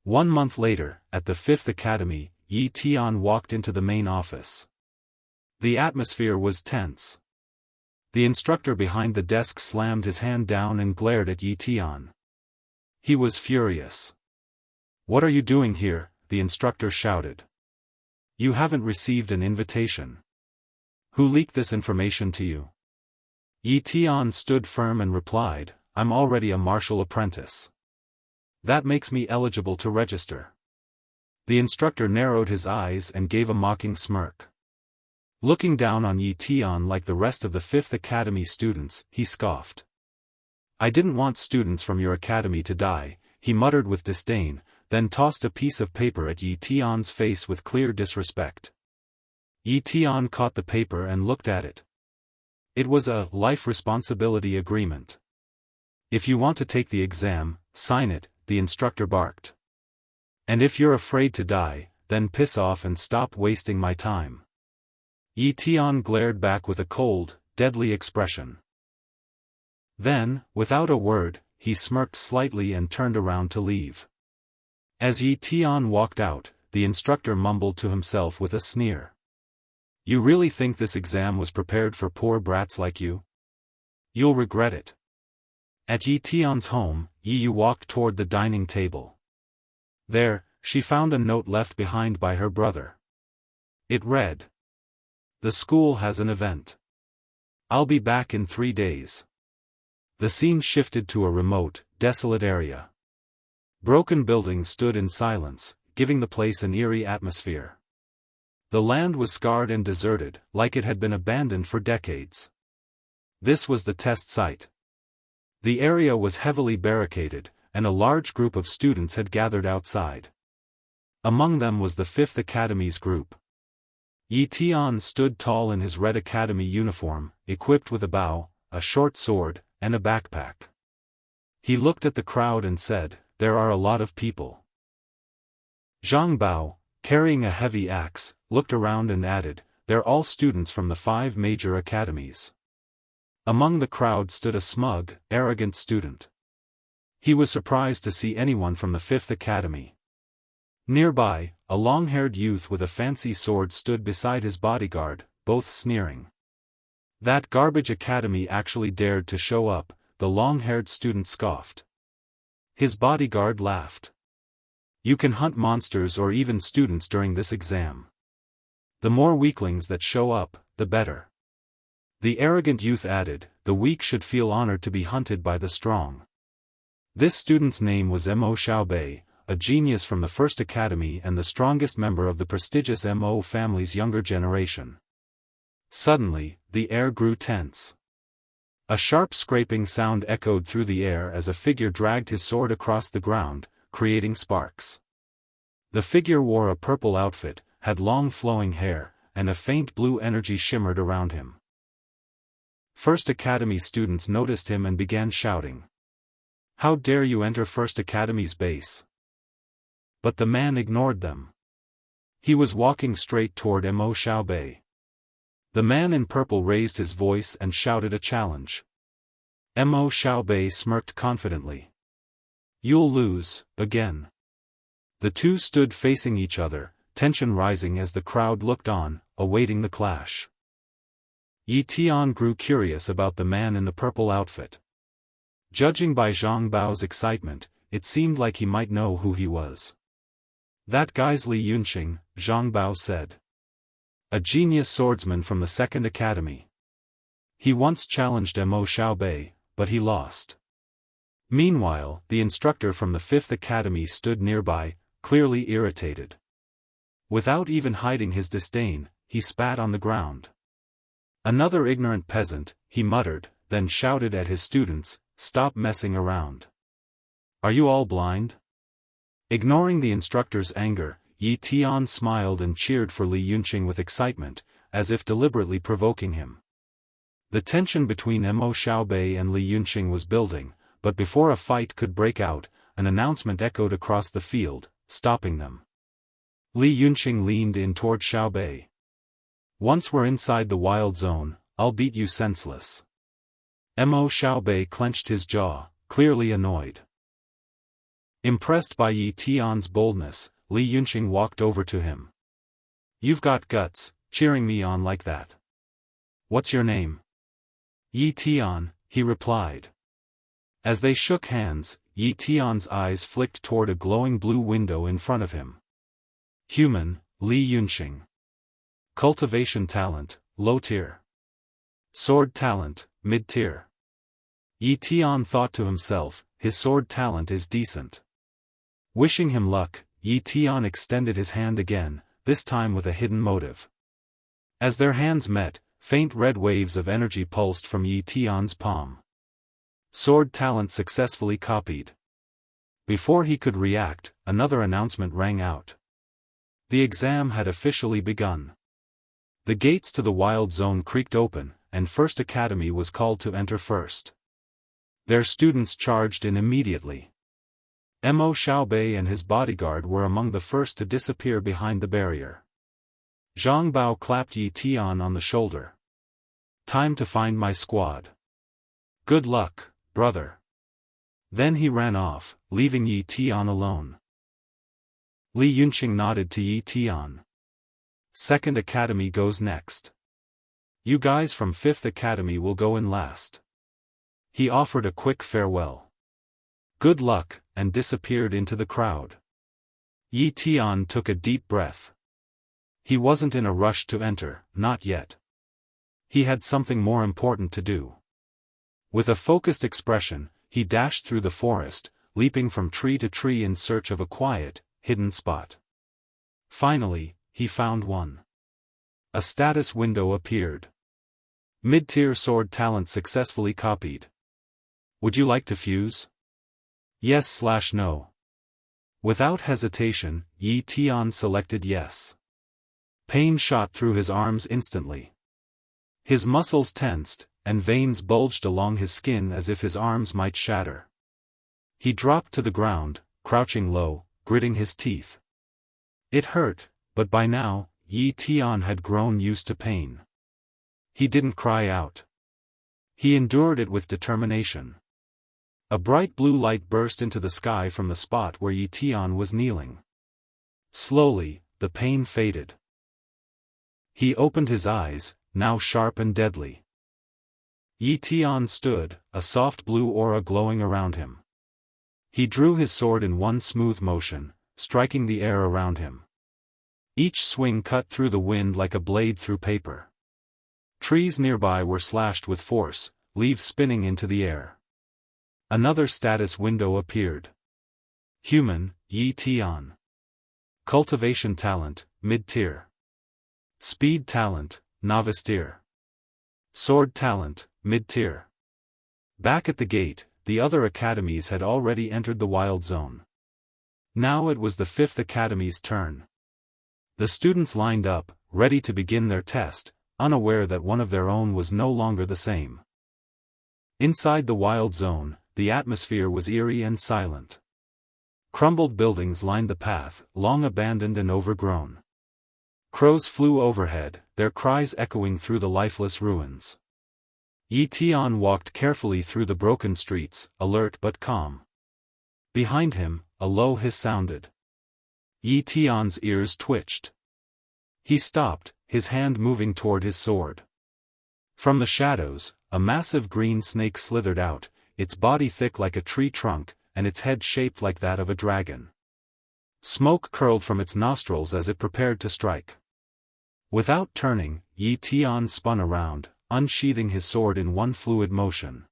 1 month later, at the 5th Academy, Yi Tian walked into the main office. The atmosphere was tense. The instructor behind the desk slammed his hand down and glared at Yi Tian. He was furious. "What are you doing here?" the instructor shouted. "You haven't received an invitation. Who leaked this information to you?" Yi Tian stood firm and replied, "I'm already a martial apprentice. That makes me eligible to register." The instructor narrowed his eyes and gave a mocking smirk. Looking down on Yi Tian like the rest of the 5th Academy students, he scoffed. "I didn't want students from your academy to die," he muttered with disdain, then tossed a piece of paper at Yi Tian's face with clear disrespect. Yi Tian caught the paper and looked at it. It was a life responsibility agreement. "If you want to take the exam, sign it," the instructor barked. "And if you're afraid to die, then piss off and stop wasting my time." Yi Tian glared back with a cold, deadly expression. Then, without a word, he smirked slightly and turned around to leave. As Yi Tian walked out, the instructor mumbled to himself with a sneer. "You really think this exam was prepared for poor brats like you? You'll regret it." At Yi Tian's home, Yi Yu walked toward the dining table. There, she found a note left behind by her brother. It read, "The school has an event. I'll be back in 3 days." The scene shifted to a remote, desolate area. Broken buildings stood in silence, giving the place an eerie atmosphere. The land was scarred and deserted, like it had been abandoned for decades. This was the test site. The area was heavily barricaded, and a large group of students had gathered outside. Among them was the 5th Academy's group. Yi Tian stood tall in his red academy uniform, equipped with a bow, a short sword, and a backpack. He looked at the crowd and said, "There are a lot of people." Zhang Bao, carrying a heavy axe, looked around and added, "They're all students from the 5 major academies." Among the crowd stood a smug, arrogant student. He was surprised to see anyone from the 5th Academy. Nearby, a long-haired youth with a fancy sword stood beside his bodyguard, both sneering. "That garbage academy actually dared to show up," the long-haired student scoffed. His bodyguard laughed. "You can hunt monsters or even students during this exam. The more weaklings that show up, the better." The arrogant youth added, "The weak should feel honored to be hunted by the strong." This student's name was Mo Xiaobei, a genius from the 1st Academy and the strongest member of the prestigious Mo family's younger generation. Suddenly, the air grew tense. A sharp scraping sound echoed through the air as a figure dragged his sword across the ground, creating sparks. The figure wore a purple outfit, had long flowing hair, and a faint blue energy shimmered around him. 1st Academy students noticed him and began shouting, "How dare you enter 1st Academy's base?" But the man ignored them. He was walking straight toward Mo Xiaobei. The man in purple raised his voice and shouted a challenge. Mo Xiaobei smirked confidently. "You'll lose, again." The two stood facing each other, tension rising as the crowd looked on, awaiting the clash. Yi Tian grew curious about the man in the purple outfit. Judging by Zhang Bao's excitement, it seemed like he might know who he was. "That guy's Li Yunqing," Zhang Bao said. "A genius swordsman from the 2nd Academy. He once challenged Mo Xiaobei, but he lost." Meanwhile, the instructor from the 5th Academy stood nearby, clearly irritated. Without even hiding his disdain, he spat on the ground. "Another ignorant peasant," he muttered, then shouted at his students, "Stop messing around. Are you all blind?" Ignoring the instructor's anger, Yi Tian smiled and cheered for Li Yunqing with excitement, as if deliberately provoking him. The tension between Mo Xiaobei and Li Yunqing was building, but before a fight could break out, an announcement echoed across the field, stopping them. Li Yunqing leaned in toward Xiaobei. "Once we're inside the wild zone, I'll beat you senseless." Mo Xiaobei clenched his jaw, clearly annoyed. Impressed by Yi Tian's boldness, Li Yunqing walked over to him. "You've got guts, cheering me on like that. What's your name?" "Yi Tian," he replied. As they shook hands, Yi Tian's eyes flicked toward a glowing blue window in front of him. Human, Li Yunqing. Cultivation talent, low tier. Sword talent, mid tier. Yi Tian thought to himself, his sword talent is decent. Wishing him luck, Yi Tian extended his hand again, this time with a hidden motive. As their hands met, faint red waves of energy pulsed from Yi Tian's palm. Sword talent successfully copied. Before he could react, another announcement rang out. The exam had officially begun. The gates to the wild zone creaked open, and First Academy was called to enter first. Their students charged in immediately. Mo Xiaobei and his bodyguard were among the first to disappear behind the barrier. Zhang Bao clapped Yi Tian on the shoulder. "Time to find my squad. Good luck, brother." Then he ran off, leaving Yi Tian alone. Li Yunqing nodded to Yi Tian. "Second Academy goes next. You guys from Fifth Academy will go in last." He offered a quick farewell. "Good luck," and disappeared into the crowd. Yi Tian took a deep breath. He wasn't in a rush to enter, not yet. He had something more important to do. With a focused expression, he dashed through the forest, leaping from tree to tree in search of a quiet, hidden spot. Finally, he found one. A status window appeared. Mid-tier sword talent successfully copied. "Would you like to fuse?" "Yes/no." Without hesitation, Yi Tian selected yes. Pain shot through his arms instantly. His muscles tensed, and veins bulged along his skin as if his arms might shatter. He dropped to the ground, crouching low, gritting his teeth. It hurt, but by now, Yi Tian had grown used to pain. He didn't cry out. He endured it with determination. A bright blue light burst into the sky from the spot where Yi Tian was kneeling. Slowly, the pain faded. He opened his eyes, now sharp and deadly. Yi Tian stood, a soft blue aura glowing around him. He drew his sword in one smooth motion, striking the air around him. Each swing cut through the wind like a blade through paper. Trees nearby were slashed with force, leaves spinning into the air. Another status window appeared. Human, Yi Tian. Cultivation talent, mid-tier. Speed talent, novice tier. Sword talent, mid-tier. Back at the gate, the other academies had already entered the wild zone. Now it was the Fifth Academy's turn. The students lined up, ready to begin their test, unaware that one of their own was no longer the same. Inside the wild zone, the atmosphere was eerie and silent. Crumbled buildings lined the path, long abandoned and overgrown. Crows flew overhead, their cries echoing through the lifeless ruins. Yi Tian walked carefully through the broken streets, alert but calm. Behind him, a low hiss sounded. Yi Tian's ears twitched. He stopped, his hand moving toward his sword. From the shadows, a massive green snake slithered out, its body thick like a tree trunk, and its head shaped like that of a dragon. Smoke curled from its nostrils as it prepared to strike. Without turning, Yi Tian spun around, unsheathing his sword in one fluid motion.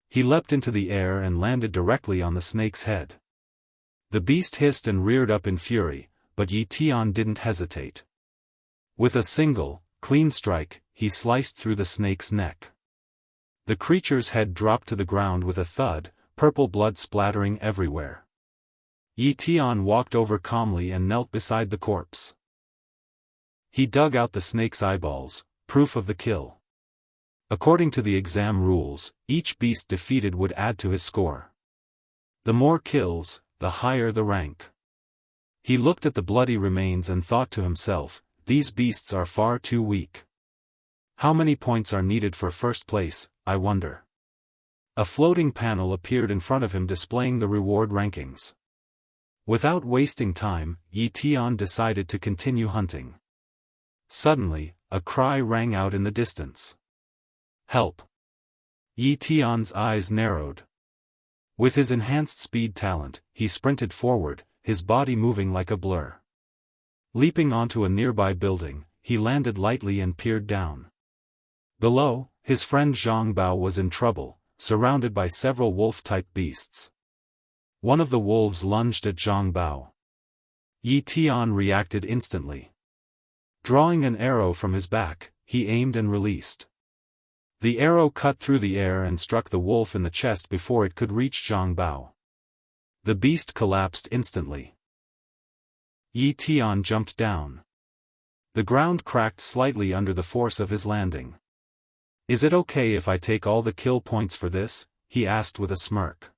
He leapt into the air and landed directly on the snake's head. The beast hissed and reared up in fury, but Yi Tian didn't hesitate. With a single, clean strike, he sliced through the snake's neck. The creature's head dropped to the ground with a thud, purple blood splattering everywhere. Yi Tian walked over calmly and knelt beside the corpse. He dug out the snake's eyeballs, proof of the kill. According to the exam rules, each beast defeated would add to his score. The more kills, the higher the rank. He looked at the bloody remains and thought to himself, these beasts are far too weak. How many points are needed for first place, I wonder? A floating panel appeared in front of him displaying the reward rankings. Without wasting time, Yi Tian decided to continue hunting. Suddenly, a cry rang out in the distance. Help! Yi Tian's eyes narrowed. With his enhanced speed talent, he sprinted forward, his body moving like a blur. Leaping onto a nearby building, he landed lightly and peered down. Below, his friend Zhang Bao was in trouble, surrounded by several wolf-type beasts. One of the wolves lunged at Zhang Bao. Yi Tian reacted instantly. Drawing an arrow from his back, he aimed and released. The arrow cut through the air and struck the wolf in the chest before it could reach Zhang Bao. The beast collapsed instantly. Yi Tian jumped down. The ground cracked slightly under the force of his landing. Is it okay if I take all the kill points for this? He asked with a smirk.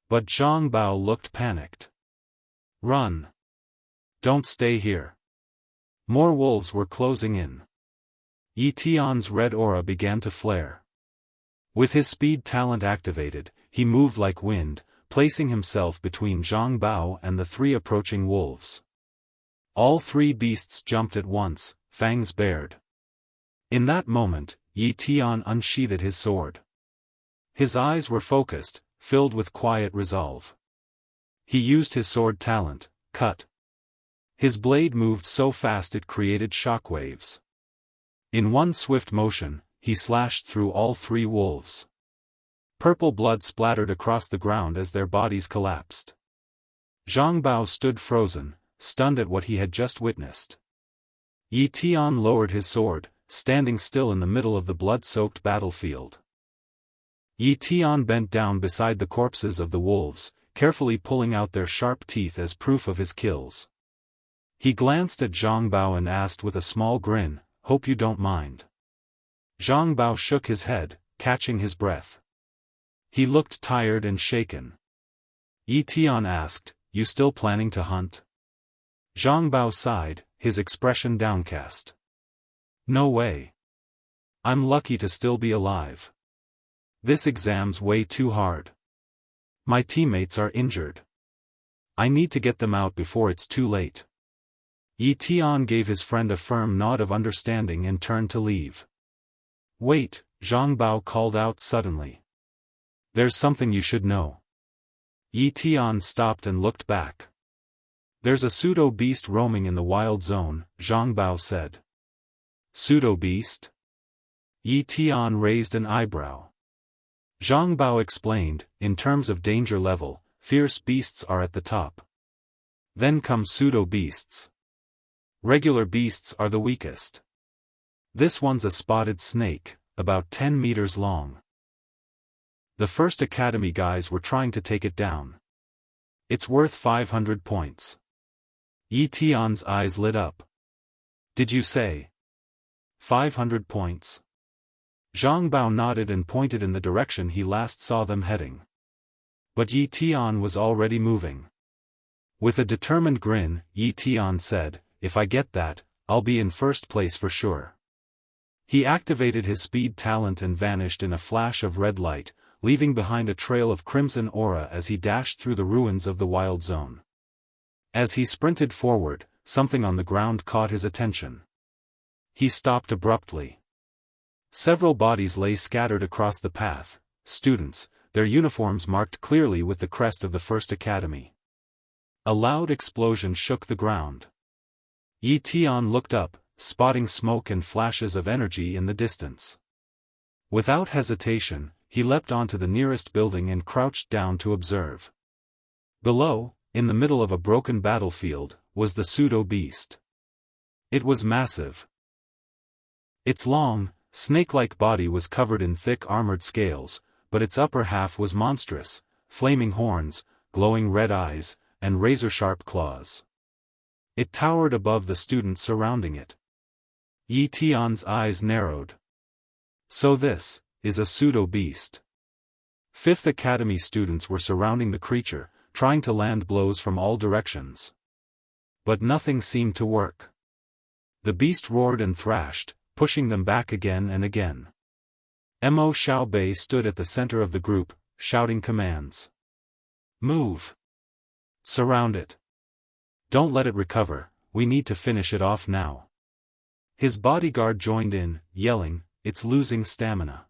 But Zhang Bao looked panicked. Run! Don't stay here. More wolves were closing in. Yi Tian's red aura began to flare. With his speed talent activated, he moved like wind, placing himself between Zhang Bao and the three approaching wolves. All three beasts jumped at once, fangs bared. In that moment, Yi Tian unsheathed his sword. His eyes were focused, filled with quiet resolve. He used his sword talent, cut. His blade moved so fast it created shockwaves. In one swift motion, he slashed through all three wolves. Purple blood splattered across the ground as their bodies collapsed. Zhang Bao stood frozen, stunned at what he had just witnessed. Yi Tian lowered his sword, standing still in the middle of the blood-soaked battlefield. Yi Tian bent down beside the corpses of the wolves, carefully pulling out their sharp teeth as proof of his kills. He glanced at Zhang Bao and asked with a small grin, "Hope you don't mind." Zhang Bao shook his head, catching his breath. He looked tired and shaken. Yi Tian asked, "You still planning to hunt?" Zhang Bao sighed, his expression downcast. "No way. I'm lucky to still be alive. This exam's way too hard. My teammates are injured. I need to get them out before it's too late." Yi Tian gave his friend a firm nod of understanding and turned to leave. "Wait," Zhang Bao called out suddenly. "There's something you should know." Yi Tian stopped and looked back. "There's a pseudo-beast roaming in the wild zone," Zhang Bao said. "Pseudo-beast?" Yi Tian raised an eyebrow. Zhang Bao explained, "In terms of danger level, fierce beasts are at the top. Then come pseudo-beasts. Regular beasts are the weakest. This one's a spotted snake, about 10 meters long. The first academy guys were trying to take it down. It's worth 500 points. Yi Tian's eyes lit up. "Did you say 500 points? Zhang Bao nodded and pointed in the direction he last saw them heading. But Yi Tian was already moving. With a determined grin, Yi Tian said, "If I get that, I'll be in first place for sure." He activated his speed talent and vanished in a flash of red light, leaving behind a trail of crimson aura as he dashed through the ruins of the wild zone. As he sprinted forward, something on the ground caught his attention. He stopped abruptly. Several bodies lay scattered across the path, students, their uniforms marked clearly with the crest of the First Academy. A loud explosion shook the ground. Yi Tian looked up, spotting smoke and flashes of energy in the distance. Without hesitation, he leapt onto the nearest building and crouched down to observe. Below, in the middle of a broken battlefield, was the pseudo-beast. It was massive. Its long, snake-like body was covered in thick armored scales, but its upper half was monstrous, flaming horns, glowing red eyes, and razor-sharp claws. It towered above the students surrounding it. Yi Tian's eyes narrowed. So this is a pseudo-beast. Fifth Academy students were surrounding the creature, trying to land blows from all directions. But nothing seemed to work. The beast roared and thrashed, pushing them back again and again. Mo Xiaobei stood at the center of the group, shouting commands. "Move! Surround it. Don't let it recover, we need to finish it off now. His bodyguard joined in, yelling, it's losing stamina.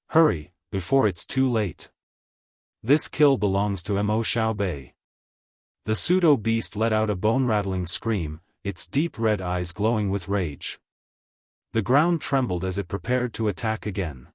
Hurry, before it's too late. This kill belongs to Mo Xiaobei. The pseudo-beast let out a bone-rattling scream, its deep red eyes glowing with rage. The ground trembled as it prepared to attack again.